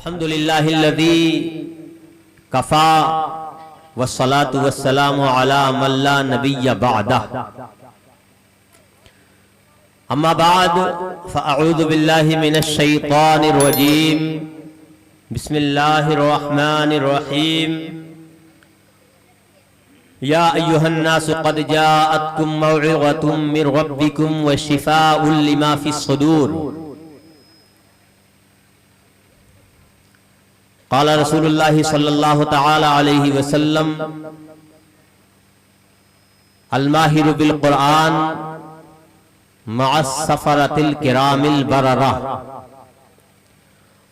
الحمدللہ الذی کفا والصلاة والسلام علی من لا نبی بعدہ اما بعد فاعوذ باللہ من الشیطان الرجیم بسم اللہ الرحمن الرحیم یا ایہا الناس قد جاءتکم موعظۃ من ربکم وشفاء لما فی الصدور قال رسول اللہ صلی اللہ تعالی علیہ وسلم الماہر بالقرآن مع السفرۃ الکرام البررہ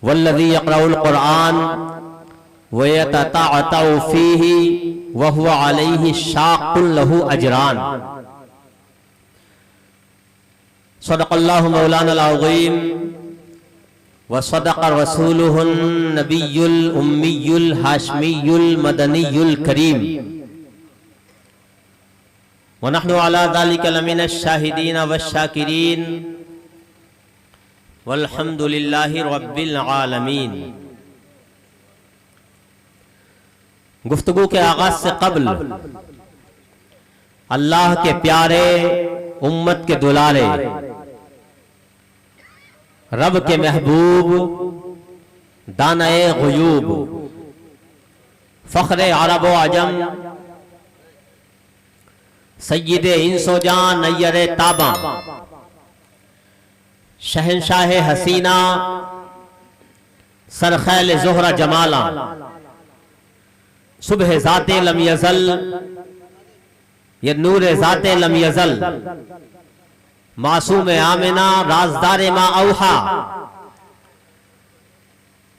والذی یقرأ القرآن ویتتعتع فیہ وہو علیہ شاق لہ اجران صدق اللہ مولانا العظیم وصدق رسوله النبی الامی الہاشمی المدنی الکریم ونحن على ذلك لمن الشاہدین والشاکرین والحمد للہ رب العالمین۔ گفتگو کے آغاز سے قبل اللہ کے پیارے، امت کے دلارے، رب کے محبوب، دانہ غیوب، فخر عرب و عجم، سید انس و جان، نیر تاباں، شہنشاہ حسینہ، سرخیل زہرہ جمالاں، صبح ذات لم یزل، یہ نور ذات لم یزل، معصوم آمنہ، رازدار ما اوحا،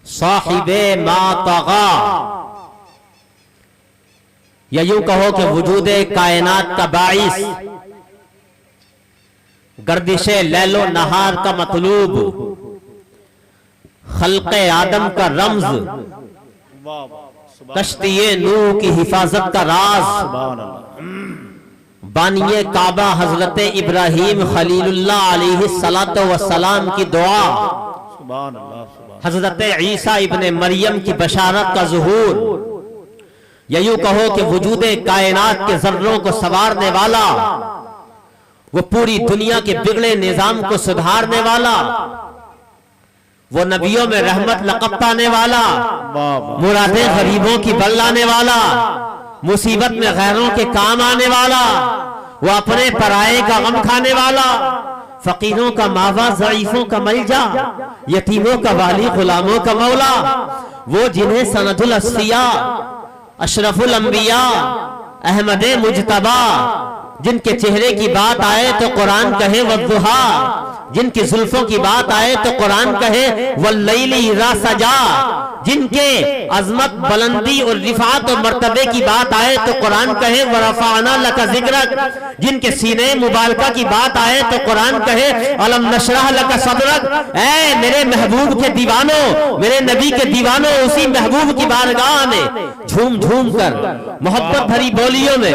صاحب ما طغا، یا یوں کہو کہ وجود کائنات کا باعث، گردش لیل و نہار کا مطلوب، خلق آدم کا رمز، کشتی نوح کی حفاظت کا راز، بانی کعبہ حضرت ابراہیم خلیل اللہ علیہ السلام کی دعا، حضرت عیسیٰ ابن مریم کی بشارت کا ظہور، یا یوں کہو کہ وجود کائنات کے ذروں کو سنوارنے والا، وہ پوری دنیا کے بگڑے نظام کو سدھارنے والا، وہ نبیوں میں رحمت لقب پانے والا، مرادیں غریبوں کی بللانے والا، مصیبت میں غیروں کے کام آنے والا، وہ اپنے پرائے کا غم کھانے والا، فقیروں کا ماوا، ضعیفوں کا ملجا، یتیموں کا والی، غلاموں کا مولا، وہ جنہیں سند الاصفیاء، اشرف الانبیاء، احمد مجتبی، جن کے چہرے کی بات آئے تو قرآن کہے والضحیٰ، جن کی زلفوں کی بات آئے تو قرآن کہے واللیل اذا سجا، جن کے عظمت، بلندی اور رفعت اور مرتبے کی بات آئے تو قرآن کہے ورفعنا لک ذکرک، جن کے سینے مبارکہ کی بات آئے تو قرآن کہے الم نشرح لک صدرک۔ اے میرے محبوب کے دیوانوں، میرے نبی کے دیوانوں، اسی محبوب کی بارگاہ میں جھوم جھوم کر محبت بھری بولیوں میں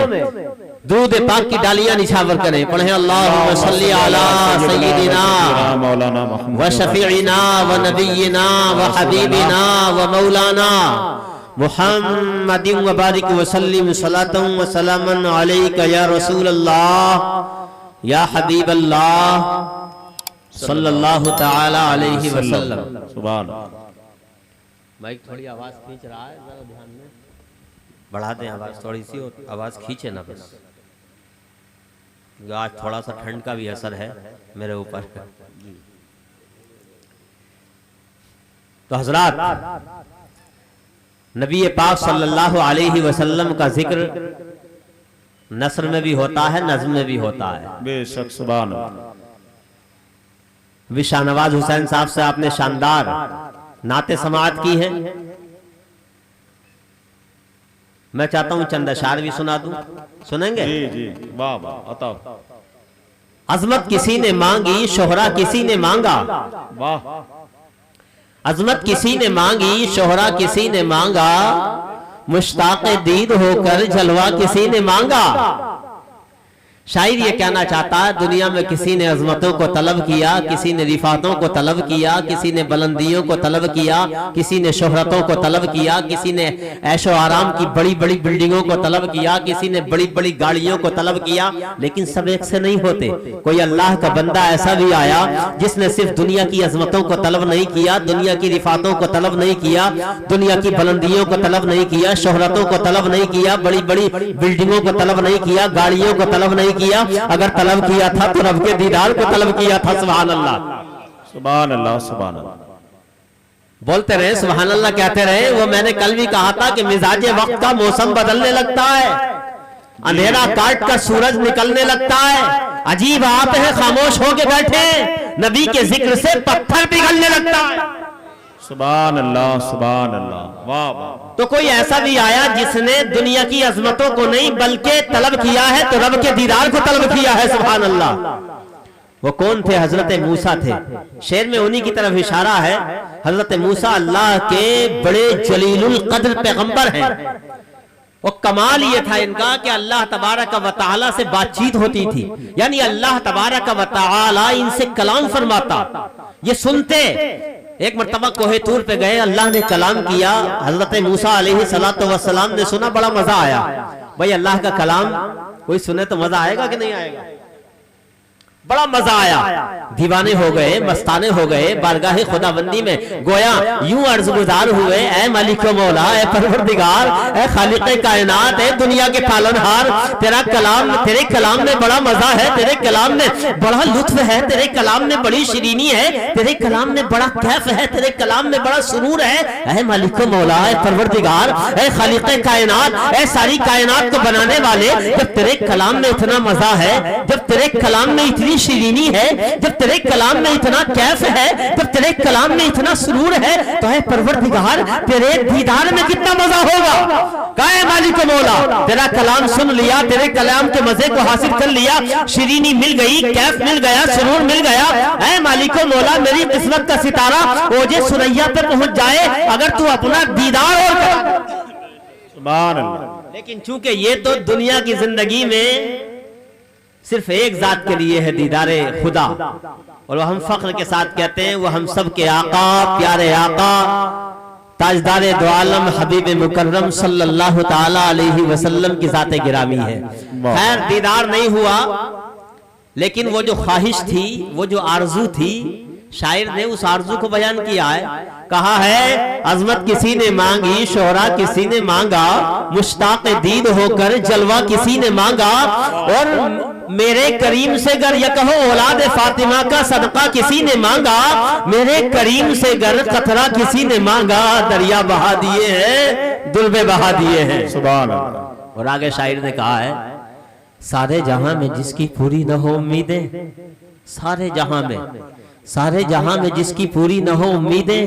درود پاک کی ڈالیاں نچھاور کریں، پڑھیں اللہم صلی علی سیدنا و شفیعنا و نبینا و حبیبنا و مولانا محمد و بارک وسلم صلاة و سلاما علیک یا رسول اللہ یا حبیب اللہ صلی اللہ تعالی علیہ وسلم۔ سبحان اللہ۔ مائک تھوڑی آواز کھینچ رہا ہے، ذرا دھیان میں بڑھا دیں آواز تھوڑی سی، آواز کھینچے نہ بس، آج تھوڑا سا ٹھنڈ کا بھی اثر ہے میرے اوپر۔ تو حضرات، نبی پاک صلی اللہ علیہ وسلم کا ذکر نثر میں بھی ہوتا ہے، نظم میں بھی ہوتا ہے۔ بے شک، سبحان اللہ۔ بھی شاہ نواز حسین صاحب سے آپ نے شاندار نعت سماعت کی ہے، میں چاہتا ہوں چند اشعار بھی سنا دوں، سنیں گے؟ جی جی، واہ واہ، عطا۔ عظمت کسی نے مانگی، شہرہ کسی نے مانگا، واہ، عظمت کسی نے مانگی، شہرہ کسی نے مانگا، مشتاق دید ہو کر جلوہ کسی نے مانگا، شاعر یہ کہنا چاہتا ہے دنیا میں کسی نے عظمتوں کو طلب کیا، کسی نے رفعتوں کو طلب کیا، کسی نے بلندیوں کو طلب کیا، کسی نے شہرتوں کو طلب کیا، کسی نے عیش و آرام کی بڑی بڑی بلڈنگوں کو طلب کیا، کسی نے بڑی بڑی گاڑیوں کو طلب کیا، لیکن سب ایک سے نہیں ہوتے۔ کوئی اللہ کا بندہ ایسا بھی آیا جس نے صرف دنیا کی عظمتوں کو طلب نہیں کیا، دنیا کی رفعتوں کو طلب نہیں کیا، دنیا کی بلندیوں کو طلب نہیں کیا، شہرتوں کو طلب نہیں کیا، بڑی بڑی بلڈنگوں کو طلب نہیں کیا، گاڑیوں کو طلب نہیں کیا، اگر طلب کیا تھا تو رب کے دیدار کو طلب کیا تھا۔ سبحان اللہ، سبحان اللہ، سبحان اللہ۔ بولتے رہے سبحان اللہ کہتے رہے۔ وہ میں نے کل بھی کہا تھا کہ مزاج وقت کا موسم بدلنے لگتا ہے، اندھیرا کاٹ کر سورج نکلنے لگتا ہے، عجیب آپ ہیں خاموش ہو کے بیٹھے، نبی کے ذکر سے پتھر پگھلنے لگتا ہے۔ سبحان اللہ، سبحان اللہ، واہ واہ۔ تو کوئی ایسا بھی آیا جس نے دنیا کی عظمتوں کو نہیں بلکہ طلب کیا ہے تو رب کے دیدار کو طلب کیا ہے۔ سبحان اللہ۔ وہ کون تھے؟ حضرت موسیٰ تھے۔ شعر میں انہی کی طرف اشارہ ہے۔ حضرت موسیٰ اللہ کے بڑے جلیل القدر پیغمبر ہیں۔ وہ کمال یہ تھا ان کا کہ اللہ تبارک و تعالی سے بات چیت ہوتی تھی، یعنی اللہ تبارک و تعالی ان سے کلام فرماتا، یہ سنتے۔ ایک مرتبہ کوہ طور پہ گئے، اللہ نے کلام کیا، حضرت موسیٰ علیہ السلام نے سنا، بڑا مزہ آیا۔ بھئی اللہ کا کلام کوئی سنے تو مزہ آئے گا کہ نہیں آئے گا؟ بڑا مزہ آیا، دیوانے ہو گئے، مستانے ہو گئے، بارگاہ خداوندی میں گویا یوں عرض گزار ہوئے، اے مالک و مولا، اے پروردگار، اے خالق کائنات، اے دنیا کے پالنہار، تیرا کلام، تیرے کلام میں بڑا مزہ ہے، تیرے کلام میں بڑا لطف ہے، تیرے کلام میں بڑی شیرینی ہے، تیرے کلام میں بڑا کیف ہے، تیرے کلام میں بڑا سرور ہے، اے مالک و مولا، اے پروردگار، اے خالق کائنات، اے ساری کائنات کو بنانے والے، جب تیرے کلام میں اتنا مزہ ہے، جب تیرے کلام میں اتنی شیرینی ہے، جب تیرے کلام میں اتنا کیف ہے، جب تیرے کلام میں اتنا سرور ہے، تو اے پروردگار تیرے دیدار میں کتنا مزہ ہوگا۔ کہے مالک و مولا، تیرا کلام سن لیا، تیرے کلام کے مزے کو حاصل کر لیا، شیرینی مل گئی، کیف مل گیا، سرور مل گیا، اے مالک و مولا میری قسمت کا ستارہ اوجے سریا پہ پہنچ جائے اگر تو اپنا دیدار اور کرا۔ سبحان اللہ۔ لیکن چونکہ یہ تو دنیا کی زندگی میں صرف ایک ذات کے لیے ہے، دیدار خدا، اور وہ ہم فخر کے ساتھ کہتے ہیں وہ ہم سب کے آقا، پیارے آقا، تاجدار دو عالم حبیب مکرم صلی اللہ تعالی علیہ وسلم کی ذات گرامی ہے۔ خیر دیدار نہیں ہوا، لیکن وہ جو خواہش تھی، وہ جو آرزو تھی، شاعر نے اس آرزو کو بیان کیا ہے، کہا ہے عظمت کسی نے مانگی، شہرہ کسی نے مانگا، مشتاق دید ہو کر جلوہ کسی نے مانگا، اور میرے کریم سے گر یہ کہو اولاد فاطمہ کا صدقہ کسی نے مانگا، میرے کریم سے گر قطرہ کسی نے مانگا، دریا بہا دیے ہیں، دل بہا دیے ہیں۔ سبحان اللہ۔ اور آگے شاعر نے کہا ہے سارے جہاں میں جس کی پوری نہ ہو امیدیں، سارے جہاں میں جس کی پوری نہ ہو امیدیں،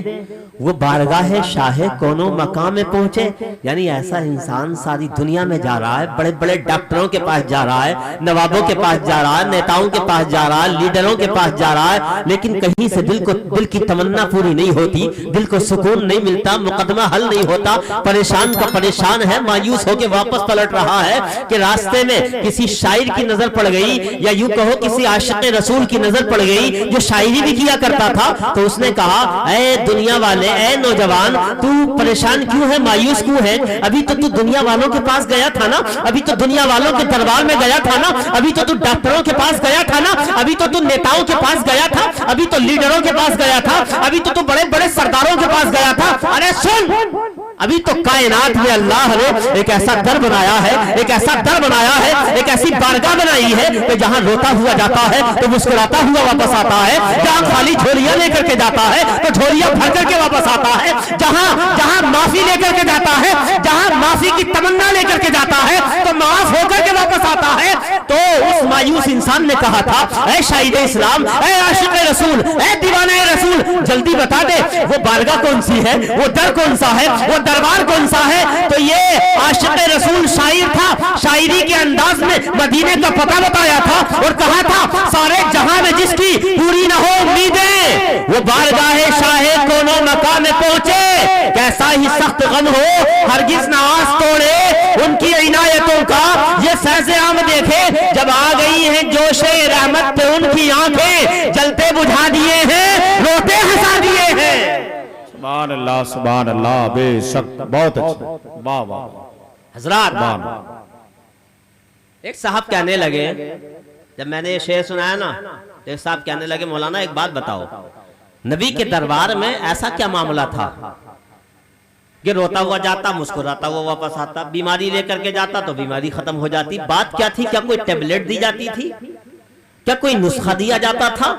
وہ بارگاہ شاہ کونوں مقام میں پہنچے۔ یعنی ایسا انسان ساری دنیا میں جا رہا ہے، بڑے بڑے ڈاکٹروں کے پاس جا رہا ہے، نوابوں کے پاس جا رہا ہے، نیتاؤں کے پاس جا رہا ہے، لیڈروں کے پاس جا رہا ہے، لیکن کہیں سے دل کی تمنا پوری نہیں ہوتی، دل کو سکون نہیں ملتا، مقدمہ حل نہیں ہوتا، پریشان کا پریشان ہے، مایوس ہو کے واپس پلٹ رہا ہے کہ راستے میں کسی شاعر کی نظر پڑ گئی، یا یوں کہو کسی عاشق رسول کی نظر پڑ گئی جو شاعری بھی کیا کرتا تھا، تو اس نے کہا اے دنیا والے، اے نوجوان، تو پریشان کیوں ہے، مایوس کیوں ہے؟ ابھی تو دنیا والوں کے پاس گیا تھا نا، ابھی تو دنیا والوں کے دربار میں گیا تھا نا، ابھی تو ڈاکٹروں کے پاس گیا تھا نا، ابھی تو نیتاؤں کے پاس گیا تھا، ابھی تو لیڈروں کے پاس گیا تھا، ابھی تو بڑے بڑے سرداروں کے پاس گیا تھا۔ ارے سن، ابھی تو کائنات میں اللہ نے ایک ایسا در بنایا ہے، ایک ایسا در بنایا ہے، ایک ایسی بارگاہ بنائی ہے کہ جہاں روتا ہوا جاتا ہے تو مسکراتا ہوا واپس آتا ہے، جہاں خالی جھولیاں لے کر کے جاتا ہے تو جھولیاں بھر کر کے واپس آتا ہے، جہاں معافی لے کر کے جاتا ہے، جہاں معافی کی تمنا لے کر کے جاتا ہے تو معاف ہو کر کے واپس آتا ہے۔ تو اس مایوس انسان نے کہا تھا اے شاہد اسلام، اے عاشق رسول، اے دیوانہ رسول، جلدی بتا دے وہ بارگاہ کون سی ہے، وہ در کون سا ہے، وہ دربار کون سا ہے؟ تو یہ عاشق رسول شاعر تھا، شاعری کے انداز میں مدینے کا پتہ بتایا تھا اور کہا تھا سارے جہاں میں جس کی پوری نہ ہو امیدیں، وہ بارگاہ شاہ کونوں مقام میں پہنچے۔ کیسا ہی سخت غم ہو ہرگز نہ آس توڑے ان کی عنایتوں کا یہ فیض عام دیکھے جب آ گئی ہیں جوش رحمت پہ ان کی آنکھیں جلتے بجھا دیے ہیں روتے ہنسا دیے ہیں. سبحان اللہ بے شک بہت اچھا. واہ واہ حضرات ایک صاحب کہنے لگے جب میں نے یہ شعر سنایا نا تو ایک صاحب کہنے لگے مولانا ایک بات بتاؤ نبی کے دربار میں ایسا کیا معاملہ تھا کہ روتا ہوا جاتا مسکراتا ہوا واپس آتا بیماری لے کر کے جاتا تو بیماری ختم ہو جاتی بات کیا تھی کیا کوئی ٹیبلٹ دی جاتی تھی کیا کوئی نسخہ دیا جاتا تھا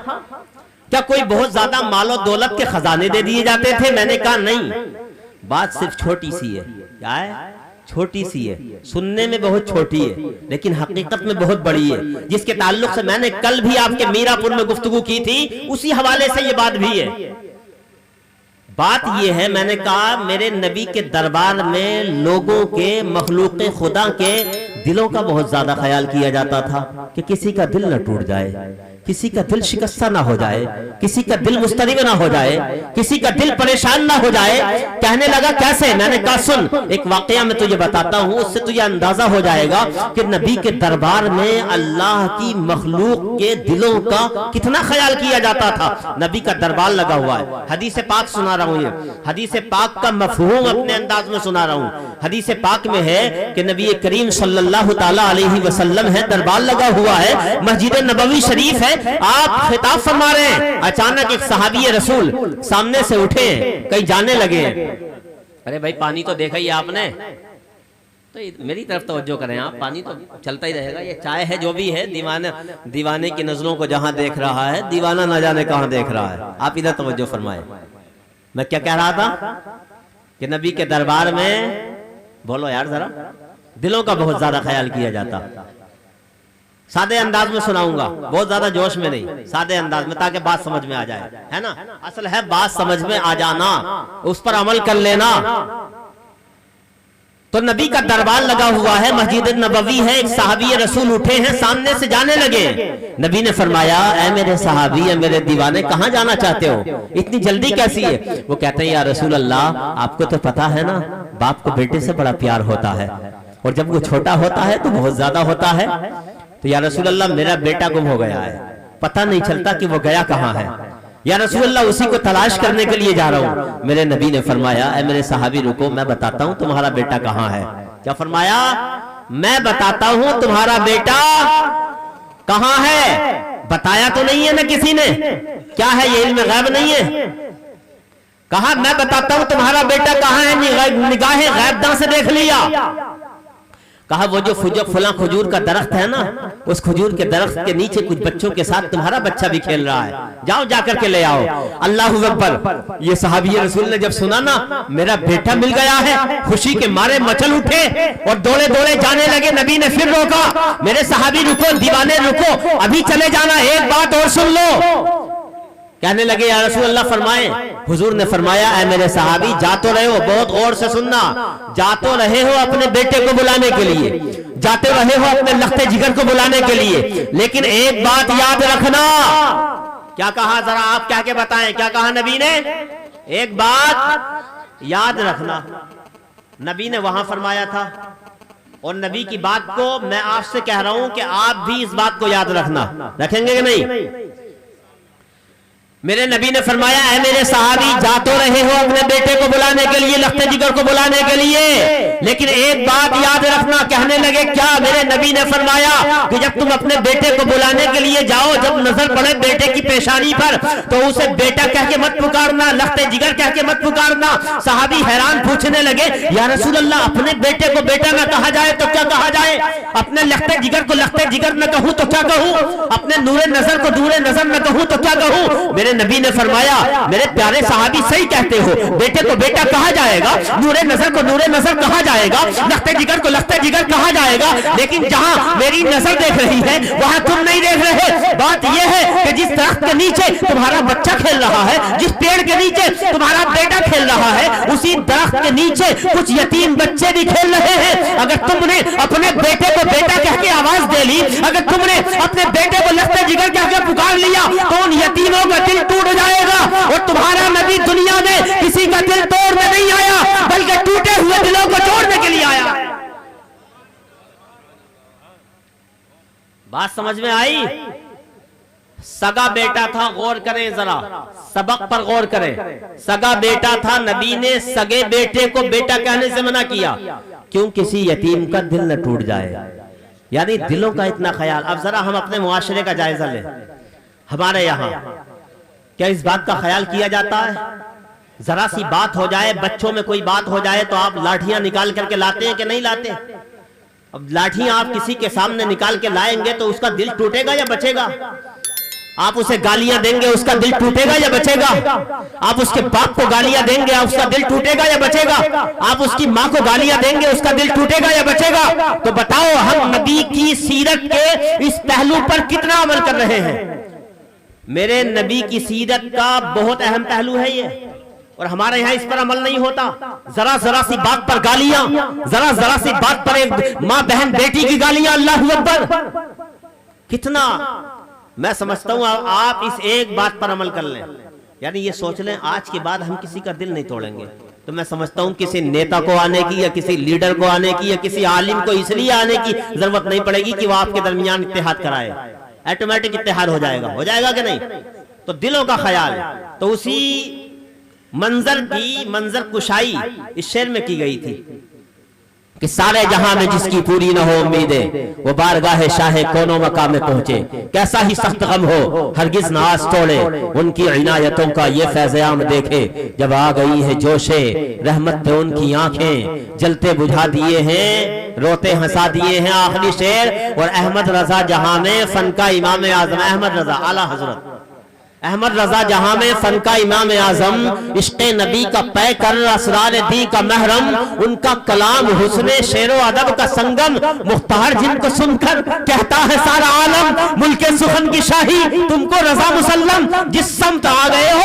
کیا کوئی بہت زیادہ مال و دولت کے خزانے دے دیے جاتے تھے میں نے کہا نہیں بات صرف چھوٹی سی ہے کیا ہے چھوٹی سی ہے سننے میں بہت چھوٹی ہے لیکن حقیقت میں بہت بڑی ہے جس کے تعلق سے میں نے کل بھی آپ کے میرا پور میں گفتگو کی تھی اسی حوالے سے یہ بات بھی ہے بات یہ ہے میں نے کہا میرے نبی کے دربار میں لوگوں کے مخلوق خدا کے دلوں کا بہت زیادہ خیال کیا جاتا تھا کہ کسی کا دل نہ ٹوٹ جائے کسی کا دل شکستہ نہ ہو جائے کسی کا دل مضطرب نہ ہو جائے کسی کا دل پریشان نہ ہو جائے کہنے لگا کیسے میں نے کہا سن ایک واقعہ میں تجھے بتاتا ہوں اس سے تجھے اندازہ ہو جائے گا کہ نبی کے دربار میں اللہ کی مخلوق کے دلوں کا کتنا خیال کیا جاتا تھا نبی کا دربار لگا ہوا ہے حدیث پاک سنا رہا ہوں یہ حدیث پاک کا مفہوم اپنے انداز میں سنا رہا ہوں حدیث پاک میں ہے کہ نبی کریم صلی اللہ تعالی علیہ وسلم ہے دربار لگا ہوا ہے مسجد نبوی شریف ہے آپ خطاب فرما رہے ہیں اچانک ایک صحابی رسول سامنے سے اٹھے کہیں جانے لگے ارے بھائی پانی تو دیکھا ہی آپ نے تو میری طرف توجہ کریں آپ پانی تو چلتا ہی رہے گا یہ چائے ہے جو بھی ہے دیوانے کی نظروں کو جہاں دیکھ رہا ہے دیوانہ نہ جانے کہاں دیکھ رہا ہے آپ ادھر توجہ فرمائیں میں کیا کہہ رہا تھا کہ نبی کے دربار میں بولو یار ذرا دلوں کا بہت زیادہ خیال کیا جاتا سادے انداز میں سناؤں گا بہت زیادہ جوش میں نہیں سادے انداز میں تاکہ بات سمجھ میں آ جائے ہے نا اصل ہے بات سمجھ میں آ جانا اس پر عمل کر لینا تو نبی کا دربار لگا ہوا ہے مسجد نبوی ہے ایک صحابی رسول اٹھے ہیں سامنے سے جانے لگے نبی نے فرمایا اے میرے صحابی اے میرے دیوانے کہاں جانا چاہتے ہو اتنی جلدی کیسی ہے وہ کہتے ہیں یا رسول اللہ آپ کو تو پتا ہے نا باپ کو بیٹے سے بڑا پیار ہوتا ہے اور جب وہ چھوٹا ہوتا ہے تو بہت زیادہ ہوتا ہے تو یا رسول اللہ میرا بیٹا گم ہو گیا ہے پتہ نہیں چلتا کہ وہ گیا کہاں ہے یا رسول اللہ اسی کو تلاش کرنے کے لیے جا رہا ہوں میرے نبی نے فرمایا اے میرے صحابی رکو میں بتاتا ہوں تمہارا بیٹا کہاں ہے کیا فرمایا میں بتاتا ہوں تمہارا بیٹا کہاں ہے بتایا تو نہیں ہے نا کسی نے کیا ہے یہ علم غیب نہیں ہے کہا میں بتاتا ہوں تمہارا بیٹا کہاں ہے نگاہ غیب داں سے دیکھ لیا کہا وہ جو فلاں کھجور کا درخت ہے نا اس کھجور کے درخت کے نیچے کچھ بچوں کے ساتھ تمہارا بچہ بھی کھیل رہا ہے جاؤ جا کر کے لے آؤ اللہ اکبر یہ صحابی رسول نے جب سنا نا میرا بیٹا مل گیا ہے خوشی کے مارے مچل اٹھے اور دوڑے دوڑے جانے لگے نبی نے پھر روکا میرے صحابی رکو دیوانے رکو ابھی چلے جانا ایک بات اور سن لو کہنے لگے یا رسول اللہ فرمائیں حضور نے فرمایا اے میرے صحابی جا تو رہے ہو بہت غور سے سننا جا تو رہے ہو اپنے بیٹے کو بلانے کے لیے جاتے رہے ہو اپنے لختے جگر کو بلانے کے لیے لیکن ایک بات یاد رکھنا کیا کہا ذرا آپ کہہ کے بتائیں کیا کہا نبی نے ایک بات یاد رکھنا نبی نے وہاں فرمایا تھا اور نبی کی بات کو میں آپ سے کہہ رہا ہوں کہ آپ بھی اس بات کو یاد رکھنا رکھیں گے کہ نہیں میرے نبی نے فرمایا اے میرے صحابی جا تو رہے ہو اپنے بیٹے کو بلانے کے لیے لخت جگر کو بلانے کے لیے لیکن ایک بات یاد رکھنا کہنے لگے کیا میرے نبی نے فرمایا کہ جب تم اپنے بیٹے کو بلانے کے لیے جاؤ جب نظر پڑے بیٹے کی پیشانی پر تو اسے بیٹا کہہ کے مت پکارنا لخت جگر کہہ کے مت پکارنا صحابی حیران پوچھنے لگے یا رسول اللہ اپنے بیٹے کو بیٹا نہ کہا جائے تو کیا کہا جائے اپنے لخت جگر کو لخت جگر نہ کہوں تو کیا کہوں اپنے نور نظر کو نور نظر نہ کہوں تو کیا کہوں میرے نبی نے فرمایا میرے پیارے صحابی صحیح کہتے ہو بیٹے کو بیٹا کہا جائے گا نور نظر کو نور نظر کہا جائے گا لخت جگر کو لخت جگر کہا جائے گا لیکن جہاں میری نظر دیکھ رہی ہے وہاں تم نہیں دیکھ رہے بات یہ ہے کہ جس درخت کے نیچے تمہارا بچہ کھیل رہا ہے جس پیڑ کے نیچے تمہارا بیٹا کھیل رہا ہے اسی درخت کے نیچے کچھ یتیم بچے بھی کھیل رہے ہیں اگر تم نے اپنے بیٹے کو بیٹا کہہ کے آواز دے لی اگر تم نے اپنے بیٹے کو لخت جگر کہہ کے پکار لیا تو ان یتیموں کا دل ٹوٹ جائے گا اور تمہارا نبی دنیا میں کسی کا دل توڑنے نہیں آیا بلکہ بات سمجھ میں آئی؟ سگا بیٹا تھا، غور کریں ذرا، سبق پر غور کریں. سگا بیٹا تھا، نبی نے سگے بیٹے کو بیٹا کہنے سے منع کیا، کیوں؟ کسی یتیم کا دل نہ ٹوٹ جائے. یعنی دلوں کا اتنا خیال. اب ذرا ہم اپنے معاشرے کا جائزہ لیں. ہمارے یہاں کیا اس بات کا خیال کیا جاتا ہے؟ ذرا سی بات ہو جائے، بچوں میں کوئی بات ہو جائے تو آپ لاٹھیاں نکال کر کے لاتے ہیں کہ نہیں لاتے؟ اب لاٹھیاں آپ کسی کے سامنے نکال کے لائیں گے تو اس کا دل ٹوٹے گا یا بچے گا؟ آپ اسے گالیاں دیں گے، اس کا دل ٹوٹے گا یا بچے گا؟ آپ اس کے باپ کو گالیاں دیں گے، اس کا دل ٹوٹے گا یا بچے گا؟ آپ اس کی ماں کو گالیاں دیں گے، اس کا دل ٹوٹے گا یا بچے گا؟ تو بتاؤ ہم نبی کی سیرت کے اس پہلو پر کتنا عمل کر رہے ہیں؟ میرے نبی کی سیرت کا بہت اہم پہلو ہے یہ، اور ہمارے یہاں اس پر عمل نہیں ہوتا. ذرا سی بات پر گالیاں، ذرا سی بات پر ایک ماں بہن بیٹی کی گالیاں. اللہ اکبر. کتنا میں سمجھتا ہوں آپ اس ایک بات پر عمل کر لیں، یعنی یہ سوچ لیں آج کے بعد ہم کسی کا دل نہیں توڑیں گے. تو میں سمجھتا ہوں کسی نیتا کو آنے کی یا کسی لیڈر کو آنے کی یا کسی عالم کو اس لیے آنے کی ضرورت نہیں پڑے گی کہ وہ آپ کے درمیان اتحاد کرائے. آٹومیٹک اتحاد ہو جائے گا کہ نہیں؟ تو دلوں کا خیال. تو اسی منظر کشائی اس شعر میں کی گئی تھی کہ سارے جہاں میں جس کی پوری نہ ہو امیدیں، وہ بارگاہ شاہ کونوں مقام میں پہنچے. کیسا ہی سخت غم ہو ہرگز نہ آس توڑے، ان کی عنایتوں کا یہ فیض عام دیکھے. جب آ گئی ہے جوشے رحمت پہ ان کی آنکھیں، جلتے بجھا دیے ہیں روتے ہنسا دیے ہیں. آخری شعر. اور احمد رضا جہاں میں فن کا امام اعظم، احمد رضا اعلیٰ حضرت احمد رضا جہاں میں فن کا امام اعظم، عشق نبی کا پے کر اسرار دی کا محرم، ان کا کلام حسن شعر و ادب کا سنگم، مختار جن کو سن کر کہتا ہے سارا عالم، ملک سخن کی شاہی تم کو رضا مسلم. جس سمت آ گئے ہو